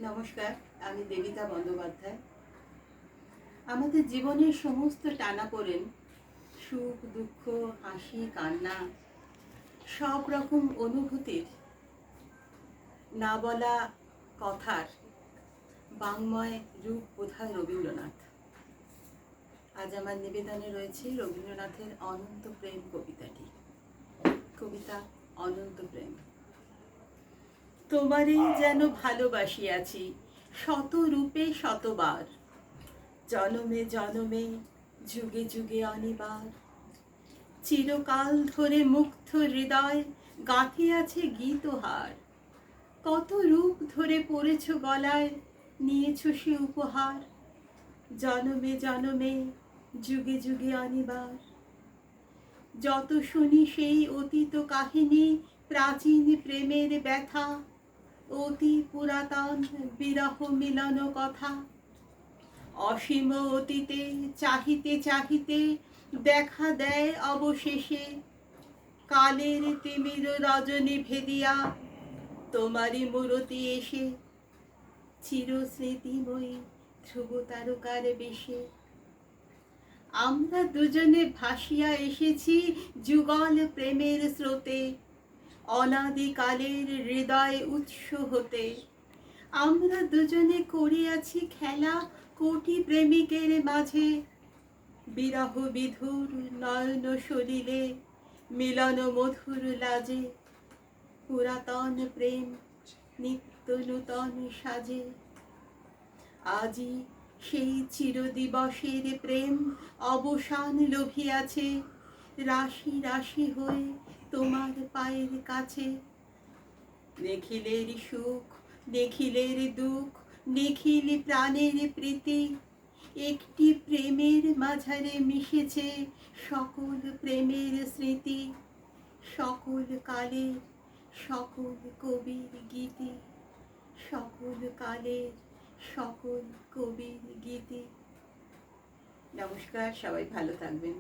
নমস্কার, আমি দেবিতা বন্দ্যোপাধ্যায়। আমাদের জীবনের সমস্ত টানাপোড়েন, সুখ দুঃখ, হাসি কান্না, সব রকম অনুভূতির না বলা কথার বাংময় রূপ বোধহয় রবীন্দ্রনাথ। আজ আমার নিবেদনে রয়েছে রবীন্দ্রনাথের অনন্ত প্রেম কবিতাটি। কবিতা অনন্ত প্রেম। তোমারই যেন ভালোবাসিয়াছি শত রূপে শতবার, জনমে জনমে যুগে যুগে অনিবার। চিরকাল ধরে মুগ্ধ হৃদয় গাঁথিয়াছে গীতহার, কত রূপ ধরে পড়েছ গলায়, নিয়েছ সে উপহার। জনমে জনমে যুগে যুগে অনিবার। যত শুনি সেই অতীত কাহিনী, প্রাচীন প্রেমের ব্যথা, অতি পুরাতন বিরহ মিলন কথা। অসীম অতীতে চাহিতে চাহিতে দেখা দেয় অবশেষে, কালের তিমির রজনী ভেদিয়া তোমারই মূরতি এসে। চির স্মৃতিময়ী ধ্রুব তারকার বেশে আমরা দুজনে ভাসিয়া এসেছি যুগল প্রেমের স্রোতে, অনাদিকালের হৃদয় উৎস হতে। আমরা দুজনে করিয়াছি খেলা কোটি প্রেমিকের মাঝে, বিরহ বিধুর নয়ন সলিলে মিলন মধুর লাজে। পুরাতন প্রেম নিত্য নূতন সাজে, আজি সেই চিরদিবসের প্রেম অবসান লোভিয়াছে, রাশি রাশি হয়ে তোমার পায়ের কাছে। নিখিলের সুখ নিখিলের দুঃখ নিখিল প্রাণের প্রীতি, একটি প্রেমের মাঝারে মিশেছে সকল প্রেমের স্মৃতি। সকল কালের সকল কবির গীতি, সকল কালের সকল কবির গীতি। নমস্কার, সবাই ভালো থাকবেন।